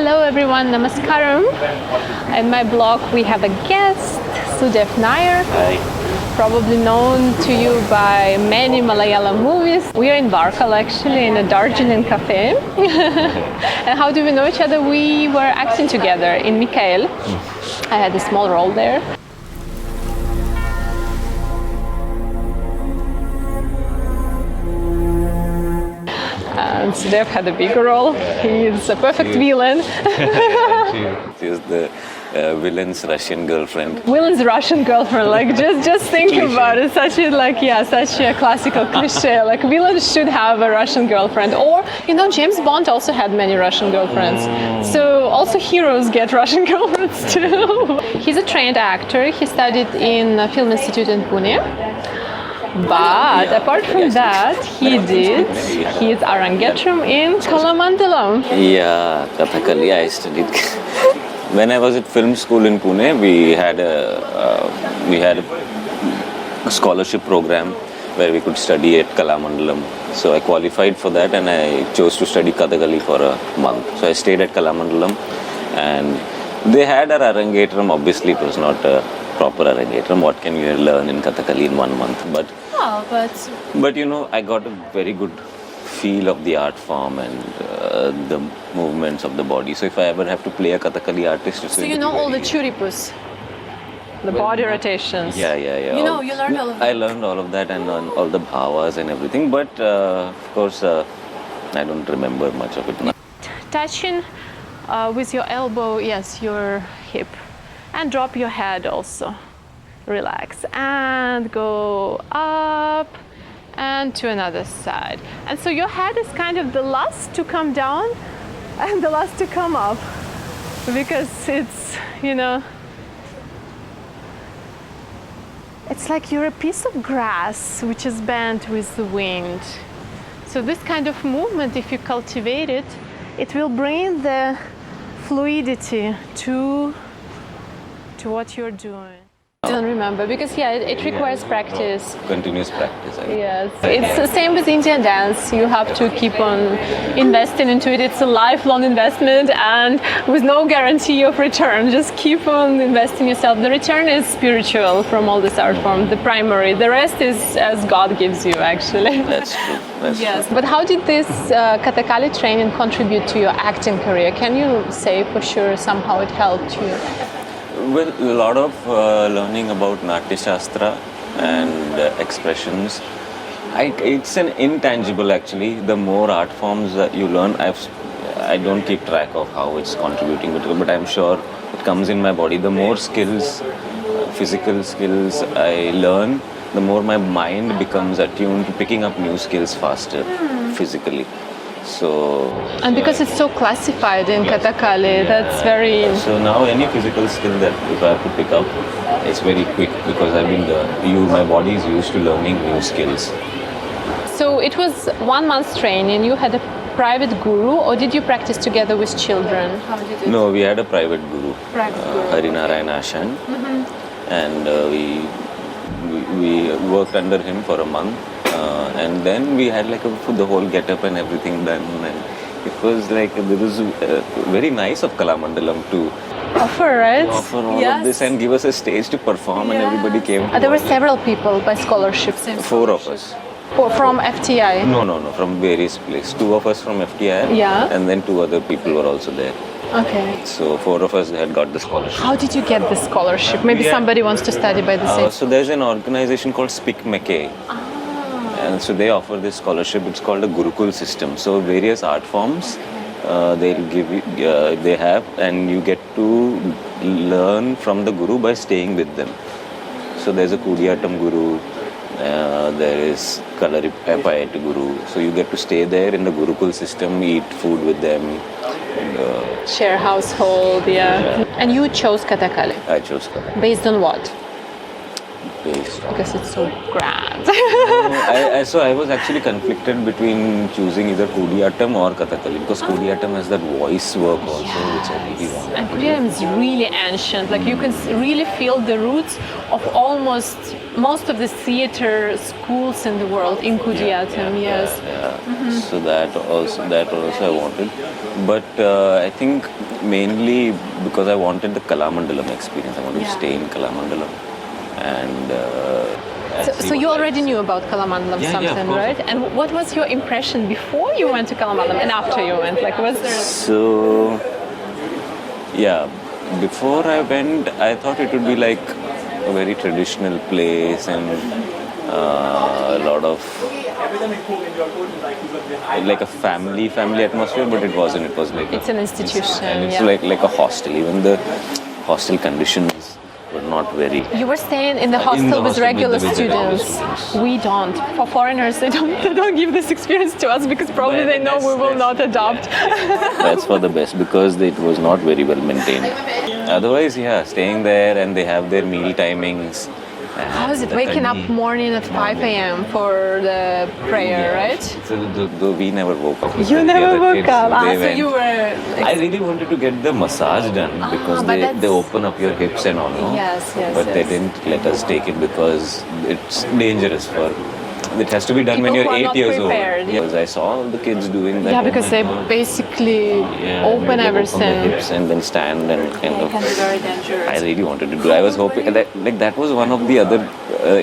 Hello everyone, namaskaram. In my blog we have a guest, Sudev Nair. Hi. Probably known to you by many Malayalam movies. We are in Varkal actually, in a Darjeeling cafe. And how do we know each other? We were acting together in Mikael. I had a small role there. And Sudev had a bigger role. He is a perfect villain. She is the villain's Russian girlfriend. Villain's Russian girlfriend, like just think about it. Such a classical cliche. Like villains should have a Russian girlfriend. Or, James Bond also had many Russian girlfriends. So also heroes get Russian girlfriends too. He's a trained actor. He studied in a film institute in Pune. But apart from that, he did his Arangetram in Kalamandalam. Yeah, Kathakali I studied. When I was at film school in Pune, we had a scholarship program where we could study at Kalamandalam. So I qualified for that and I chose to study Kathakali for a month. So I stayed at Kalamandalam and they had our Arangetram. Obviously, it was not a proper Arangetram. What can you learn in Kathakali in 1 month? But I got a very good feel of the art form and the movements of the body. So if I ever have to play a Kathakali artist, So you know all the churipus, the body rotations. Yeah. You learned all of that. I learned all of that and all the bhavas and everything. But of course, I don't remember much of it now. Touching with your elbow, yes, your hip, and drop your head also. Relax and go up and to another side. And so your head is kind of the last to come down and the last to come up, because it's like you're a piece of grass which is bent with the wind. So this kind of movement, if you cultivate it, it will bring the fluidity to what you're doing. I don't remember because it requires practice. Continuous practice. Yes, it's the same with Indian dance. You have to keep on investing into it. It's a lifelong investment and with no guarantee of return. Just keep on investing yourself. The return is spiritual from all this art form, the primary. The rest is as God gives you, actually. That's true. That's true. But how did this Kathakali training contribute to your acting career? Can you say for sure somehow it helped you? Well, a lot of learning about Natya Shastra and expressions. It's an intangible actually. The more art forms that you learn, I don't keep track of how it's contributing to it, but I'm sure it comes in my body. The more skills, physical skills I learn, the more my mind becomes attuned to picking up new skills faster physically. And because it's so classified in Kathakali, that's very... So now any physical skill that if I have to pick up, it's very quick because my body is used to learning new skills. So it was 1 month's training. You had a private guru, or did you practice together with children? How did you? No, we had a private guru, Harinarayan Ashan, and we worked under him for a month. And then we had the whole get-up and everything done, and it was very nice of Kalamandalam to offer all of this and give us a stage to perform, and everybody came. There were several people by scholarship. 4 of us. From FTI? No, from various places. 2 of us from FTI, and then 2 other people were also there. Okay. So 4 of us had got the scholarship. How did you get the scholarship? Maybe somebody wants to study by the same. So there's an organization called Spic McKay. And so they offer this scholarship. It's called a Gurukul system. So various art forms they'll give you, they have, and you get to learn from the guru by staying with them. So there's a Kudiyatam guru, there is Kalaripayat guru. So you get to stay there in the Gurukul system, eat food with them. And, share household, And you chose Kathakali? I chose Kathakali. Based on what? Based on... Because it's so grand. So I was actually conflicted between choosing either Kudiyatam or Kathakali, because Kudiyatam has that voice work also, which I really want. And Kudiyatam is really ancient. Like you can really feel the roots of almost most of the theater schools in the world in Kudiyatam. So that also I wanted, but I think mainly because I wanted the Kalamandalam experience. I wanted to Yeah. stay in Kalamandalam. And So you already knew about Kalamandalam Yeah, something, of course. right? And what was your impression before you went to Kalamandalam and after you went? Like, was there? So, yeah, before I went, I thought it would be like a very traditional place and a lot of like a family atmosphere, but it wasn't. It was like It's an institution, and it's yeah. like a hostel. Even the hostel conditions were not very. You were staying in the In hostel the with hostel regular with the regular students. students. We don't. For foreigners, they don't give this experience to us because probably But they know we will not adopt. That's for the best because it was not very well maintained. Otherwise, yeah, staying there and they have their meal timings. and How is it the waking up kani- morning at 5 a.m. for the prayer, Yeah. right? So though we never woke up. You because the never other woke kids, up. they So went. you were. I really wanted to get the massage done because but they that's- open up your hips and all. No? Yes, yes, But they yes. didn't let us take it because it's dangerous for. It has to be done when People you're who are 8 not years prepared. old. Because I saw all the kids doing that. Yeah, Oh because my they God. basically Yeah, open they everything. Open the hips and then stand and kind It of. can be very dangerous. I really wanted to do. I was hoping that was one of the other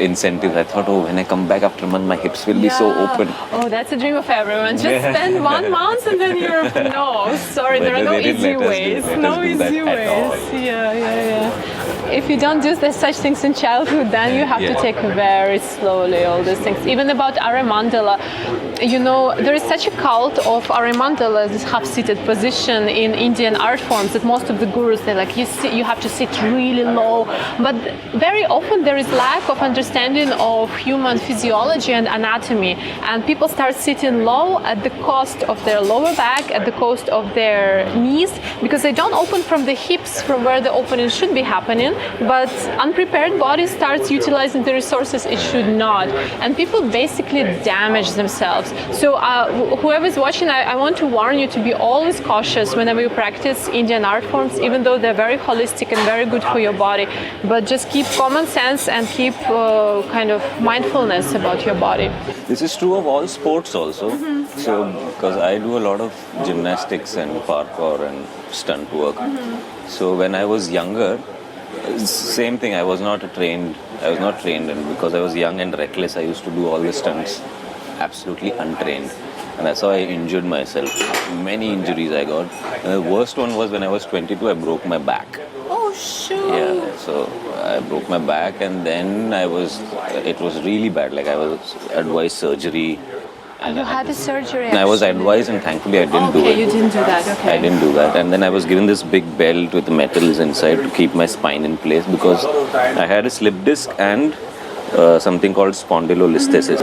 incentives. I thought, when I come back after a month, my hips will be so Yeah. open. Oh, that's a dream of everyone. Just Yeah. spend 1 month and then you're no. Sorry, there are But no they didn't easy let us ways. let No us do that easy at all. ways. Yeah. If you don't do such things in childhood, then you have to Yeah. take very slowly all these things. Even about Aramandala, there is such a cult of Aramandala, this half-seated position in Indian art forms that most of the gurus they're like you have to sit really low. But very often there is lack of understanding of human physiology and anatomy, and people start sitting low at the cost of their lower back, at the cost of their knees, because they don't open from the hips from where the opening should be happening, but unprepared body starts utilizing the resources it should not, and people basically damage themselves. So whoever's watching, I want to warn you to be always cautious whenever you practice Indian art forms, even though they're very holistic and very good for your body, but just keep common sense and keep kind of mindfulness about your body. This is true of all sports also. Mm-hmm. So because I do a lot of gymnastics and parkour and stunt work. Mm-hmm. So when I was younger, same thing. I was not trained, and because I was young and reckless, I used to do all the stunts absolutely untrained. And that's how I injured myself. Many injuries I got. And the worst one was when I was 22, I broke my back. Oh, shoot. Yeah, so I broke my back and then it was really bad. Like I was advised surgery. And You had a surgery. I was actually. advised and thankfully I didn't do Okay, it. you didn't do that. Okay. I didn't do that. And then I was given this big belt with metals inside to keep my spine in place because I had a slip disc and something called spondylolisthesis.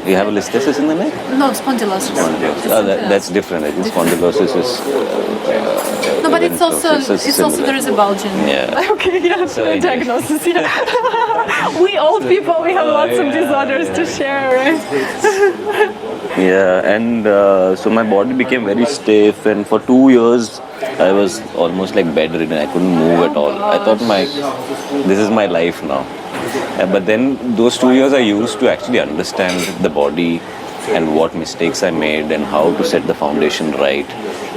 You have a listhesis in the neck? No, spondylosis. That's different. I think spondylosis is. No, but it's also similar. there is a bulging. Yeah. Okay, yeah, So anyway. diagnosis. Yeah. We old people, we have lots of disorders to share, right? Yeah, and so my body became very stiff, and for 2 years I was almost like bedridden. I couldn't move at all. I thought this is my life now. But then those 2 years I used to actually understand the body and what mistakes I made and how to set the foundation right.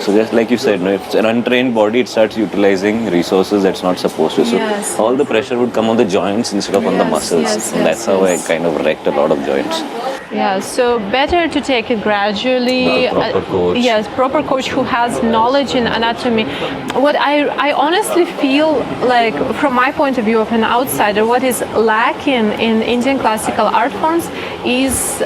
So just like you said, if it's an untrained body, it starts utilizing resources that's not supposed to. So Yes. all the pressure would come on the joints instead of on the Yes, muscles. yes, And that's yes, how yes. I kind of wrecked a lot of joints. Yeah, so better to take it gradually. With a proper coach. Yes, proper coach who has knowledge in anatomy. What I honestly feel like, from my point of view of an outsider, what is lacking in Indian classical art forms is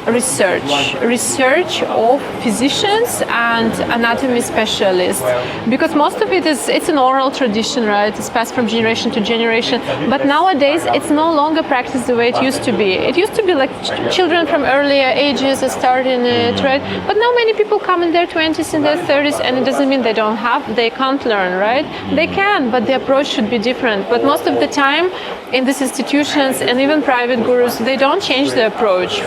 research of physicians and anatomy specialists, because most of it's an oral tradition, right? It's passed from generation to generation, but nowadays it's no longer practiced the way it used to be. It used to be like children from earlier ages are starting it, right? But now many people come in their 20s, in their 30s, and it doesn't mean they can't learn, right? They can, but the approach should be different. But most of the time in these institutions and even private gurus, they don't change the approach,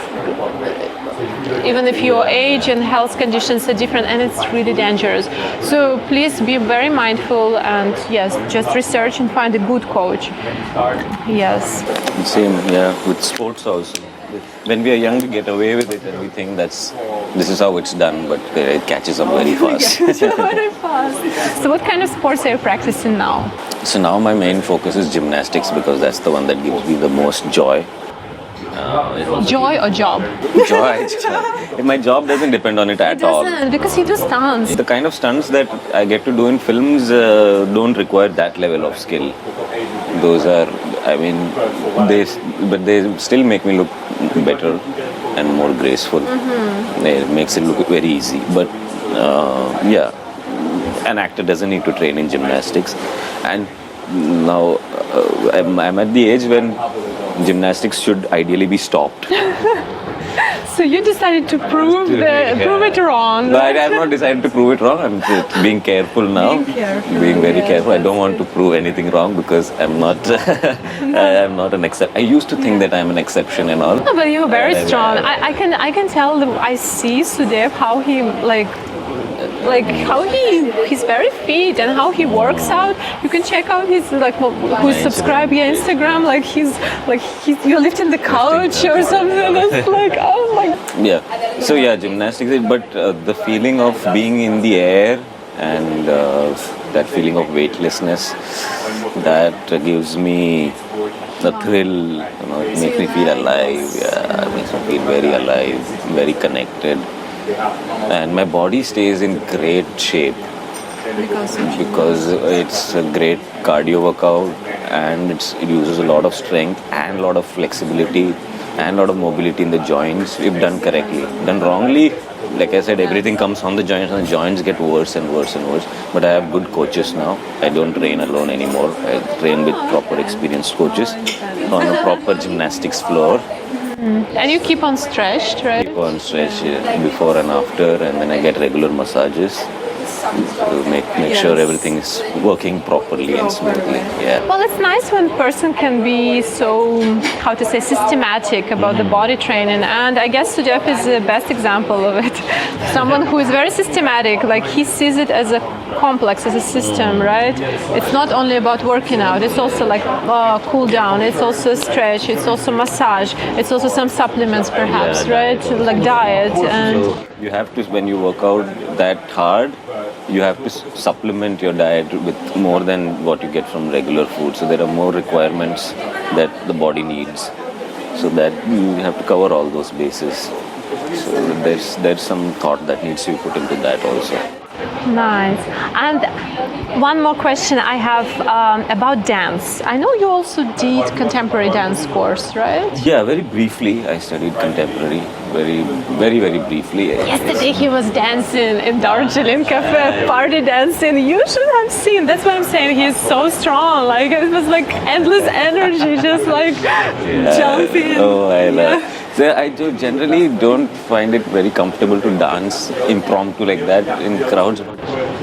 even if your age and health conditions are different, and it's really dangerous. So please be very mindful, and yes, just research and find a good coach. Yes. Same, yeah, with sports also. When we are young, we get away with it and we think that's this is how it's done, but it catches up very fast. Very fast. So what kind of sports are you practicing now? So now my main focus is gymnastics because that's the one that gives me the most joy. Joy or job? Joy. My job doesn't depend on it at all. Doesn't, because you do stunts. The kind of stunts that I get to do in films don't require that level of skill. Those are, I mean, they still make me look better and more graceful. It makes it look very easy. But yeah, an actor doesn't need to train in gymnastics. And now I'm at the age when gymnastics should ideally be stopped. So you decided to prove it wrong. No, I have not decided to prove it wrong. I'm just being careful now. Being very careful. I don't want to prove anything wrong because I'm not. I'm not an exception. I used to think that I'm an exception and all. No, but you're very strong. I can tell. I see Sudev how he how he's very fit and how he works out. You can check out his who's subscribed via Instagram. You're lifting the couch or something. It's like, oh my. Yeah. So yeah, gymnastics. But the feeling of being in the air and that feeling of weightlessness, that gives me the thrill. It makes me feel alive. Yeah, it makes me feel very alive, very connected. And my body stays in great shape because it's a great cardio workout and it uses a lot of strength and a lot of flexibility and a lot of mobility in the joints if done correctly. Done wrongly, like I said, everything comes on the joints and the joints get worse and worse and worse. But I have good coaches now. I don't train alone anymore. I train with proper experienced coaches on a proper gymnastics floor. And you keep on stretched, right? Keep on stretch before and after, and then I get regular massages to make sure everything is working properly and smoothly. Yeah. Well, it's nice when a person can be so, systematic about the body training, and I guess Sudev is the best example of it. Someone who is very systematic, like he sees it as a complex, as a system, right? It's not only about working out, it's also like cool down, it's also stretch, it's also massage, it's also some supplements perhaps, right? Like diet. And so you have to, when you work out that hard, you have to supplement your diet with more than what you get from regular food. So there are more requirements that the body needs. So that you have to cover all those bases. So there's some thought that needs to be put into that also. Nice. And one more question I have about dance. I know you also did contemporary dance course, right? Yeah, very briefly. I studied contemporary, very briefly. Yesterday he was dancing in Darjeeling Cafe, party dancing. You should have seen. That's what I'm saying. He's so strong. Like it was like endless energy, just like jumping. Oh, I love. So I generally don't find it very comfortable to dance impromptu like that in crowds.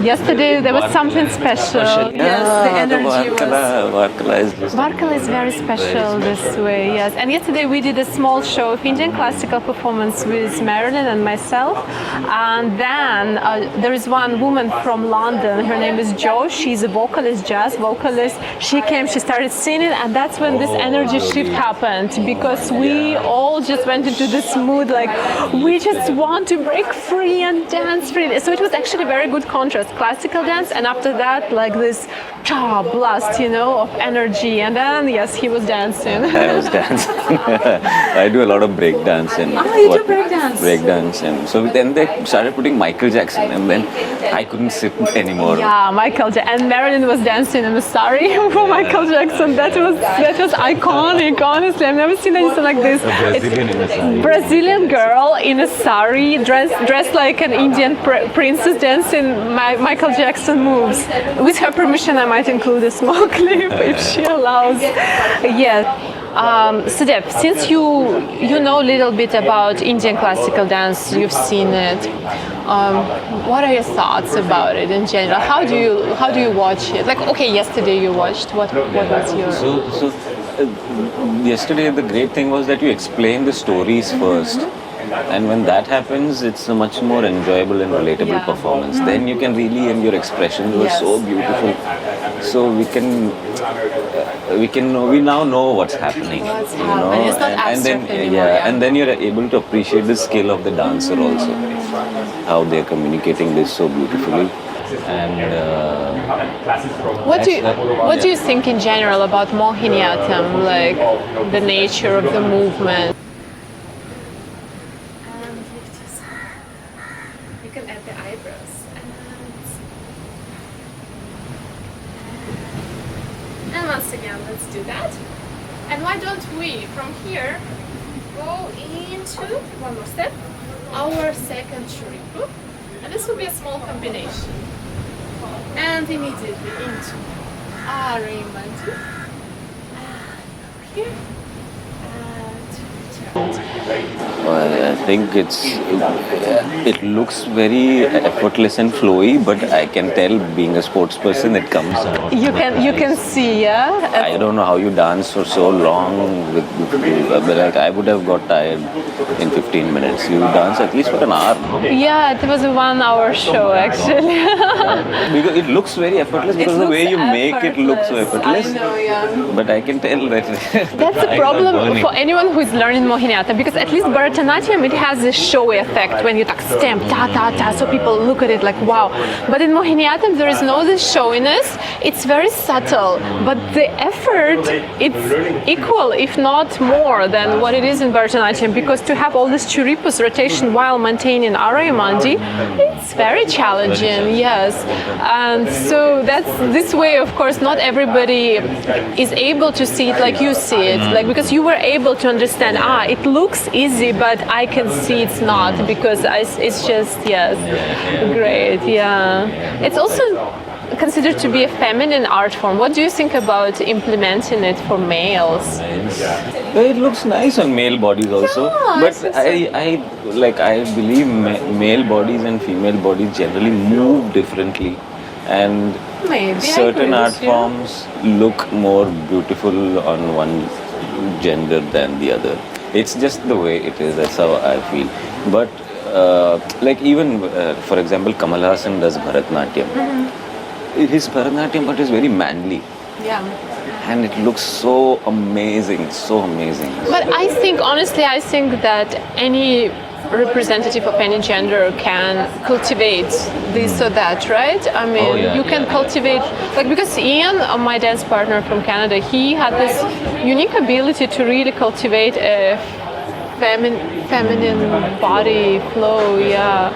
Yesterday there was something special. Yes, the energy was. Varkala is very special this way, yes. And yesterday we did a small show of Indian classical performance with Marilyn and myself. And then there is one woman from London. Her name is Jo. She's a vocalist, jazz vocalist. She came, she started singing, and that's when this energy shift happened because we all just went into this mood like we just want to break free and dance freely. So it was actually a very good contrast, classical dance, and after that like this blast, of energy. And then yes, he was dancing. I was dancing. I do a lot of break dance and you do break dance. Break dance, and so then they started putting Michael Jackson, and then I couldn't sit anymore. Yeah, Michael Jackson, and Marilyn was dancing in a sari for Michael Jackson. That was iconic. Honestly, I've never seen anything like this. Brazilian girl in a sari, dressed like an Indian princess dancing Michael Jackson moves. With her permission, I might include a small clip if she allows. Yes. Sudev, since you know a little bit about Indian classical dance, you've seen it. What are your thoughts about it in general? How do you watch it? Like, okay, yesterday you watched. What was your? So yesterday the great thing was that you explain the stories first, And when that happens, it's a much more enjoyable and relatable Yeah. performance. Then you can really, and your expressions were so Yes. beautiful. So we now know what's happening. What's you know, happening. It's not and then abstract anymore, yeah. and then you're able to appreciate the skill of the dancer also, how they're communicating this so beautifully. And What do you think in general about Mohiniyattam, like the nature of the movement? And you can add the eyebrows. And once again, let's do that. And why don't we, from here, go into one more step, our second shuriku. And this will be a small combination. And immediately into Arimandu. And here. I think it looks very effortless and flowy, but I can tell, being a sports person, it comes out. You can see, yeah. I don't know how you dance for so long. But like, I would have got tired in 15 minutes. You dance at least for an hour. No? Yeah, it was a 1 hour show actually. Because it looks very effortless because the way you make it looks so effortless. I know, yeah. But I can tell that That's the eyes are problem burning. for anyone who is learning Mohiniyattam, because at least Bharatanatyam, it has this showy effect when you like stamp ta ta ta, so people look at it like wow. But in Mohiniyattam there is no this showiness. It's very subtle, but the effort it's equal, if not more, than what it is in Bharatanatyam. Because to have all this churipus rotation while maintaining Arayamandi, it's very challenging. Yes, and so that's this way. Of course, not everybody is able to see it like you see it, like because you were able to understand. It looks easy, but I can see it's not because it's just yes, great. Yeah, it's also considered to be a feminine art form. What do you think about implementing it for males? It looks nice on male bodies also, Yeah, but so- I believe male bodies and female bodies generally move differently, and Maybe I certain agree art with you. forms look more beautiful on one gender than the other. It's just the way it is. That's how I feel. But like even for example, Kamal Hassan does Bharatnatyam. His Bharatnatyam, but is very manly. Yeah. And it looks so amazing, so amazing. But I think, honestly, I think that any representative of any gender can cultivate this or that, right? I mean, Oh, yeah, you can yeah. cultivate, like, because Ian, my dance partner from Canada, he had this unique ability to really cultivate a feminine body flow, yeah.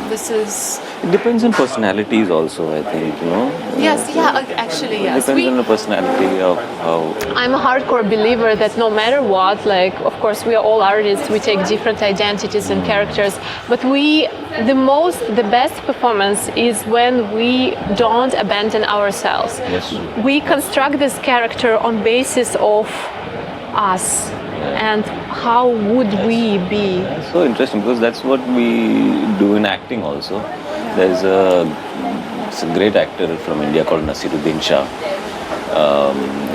This is... It depends on personalities also, I think, you know. Yes, yeah, actually, It yes. depends on the personality of how. I'm a hardcore believer that no matter what, like, of course, we are all artists, we take different identities and characters, but the best performance is when we don't abandon ourselves. Yes. We construct this character on basis of us and how would we be. It's so interesting because that's what we do in acting also. There's it's a great actor from India called Nasiruddin Shah.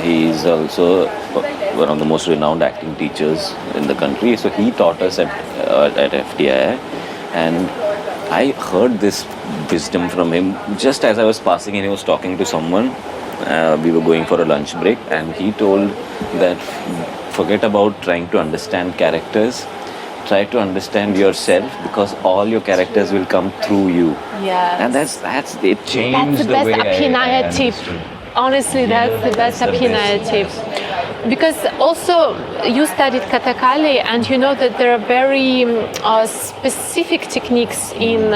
He's also one of the most renowned acting teachers in the country. So he taught us at FTI, and I heard this wisdom from him just as I was passing and he was talking to someone. We were going for a lunch break, and he told that forget about trying to understand characters. Try to understand yourself, because all your characters will come through you. Yeah. And that's it changed That's the best way Abhinaya I tip. understood. Honestly, that's the best Abhinaya tip. Because also you studied Kathakali, and you know that there are very specific techniques in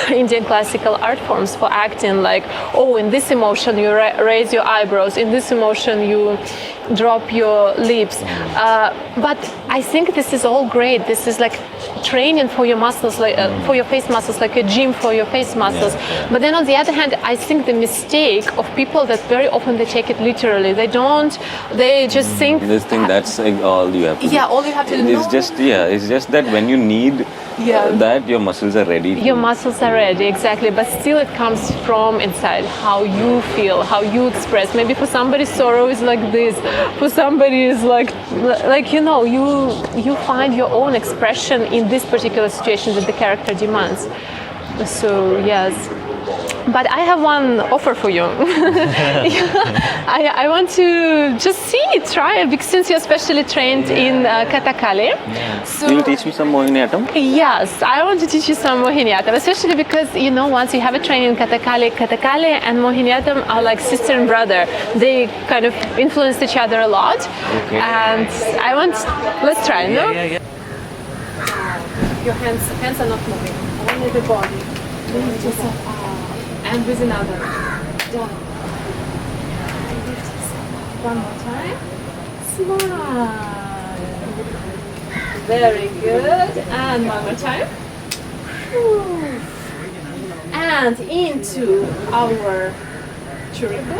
Indian classical art forms for acting, like, oh, in this emotion you raise your eyebrows, in this emotion you drop your lips. But I think this is all great. This is like training for your muscles, like for your face muscles, like a gym for your face muscles. Yeah. But then on the other hand, I think the mistake of people that very often they take it literally. They just think This thing, that's all you have to do. Yeah, all you have to do. It's just, it's just that when you need Yeah. that your muscles are ready. Your muscles are ready, exactly, but still it comes from inside, how you feel, how you express. Maybe for somebody sorrow is like this, for somebody is like you find your own expression in this particular situation that the character demands. So yes. But I have one offer for you. I want to just try it, because since you're specially trained in Kathakali. So Will you teach me some Mohiniyattam? yes, I want to teach you some Mohiniyattam, especially because once you have a training in Kathakali and Mohiniyattam are like sister and brother. They kind of influence each other a lot. Okay. And let's try, no? Yeah. Your hands are not moving, only the body. Lift yourself up. And with another. Down. One more time. Smile. Very good. And one more time. And into our churiku.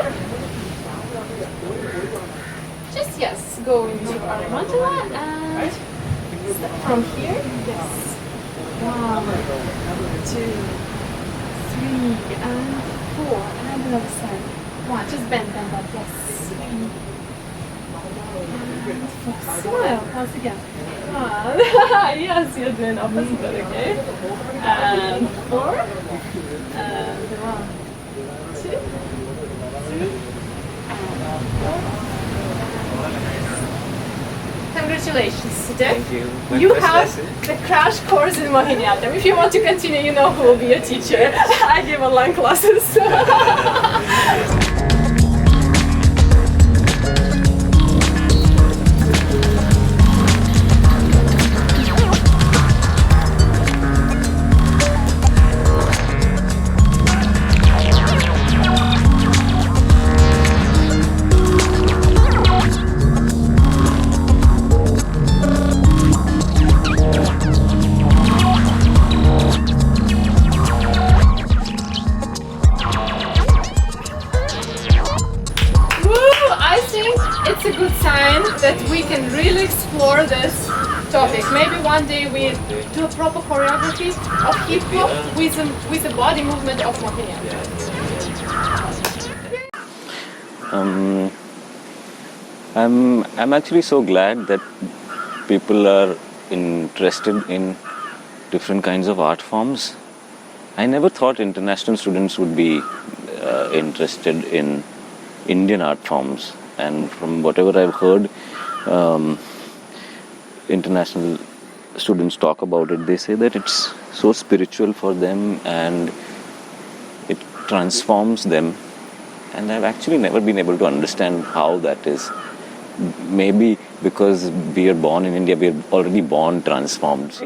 Just go into our mandala and step from here. Yes. 1, 2, 3 and 4 and another side. 1, just bend, yes. 3 and 4. Smile once again. 1. Yes, you're doing opposite, okay? And 4 and 1, 2, 3 and 4. Congratulations, Sudhir. Thank you. You have the crash course in Mohiniyattam. If you want to continue, you know who will be your teacher. I give online classes. I think it's a good sign that we can really explore this topic. Maybe one day we do a proper choreography of hip hop with the body movement of Mohiniyattam. I'm actually so glad that people are interested in different kinds of art forms. I never thought international students would be interested in Indian art forms, and from whatever I've heard, international students talk about it. They say that it's so spiritual for them and it transforms them, and I've actually never been able to understand how that is. Maybe because we are born in India, we are already born transformed.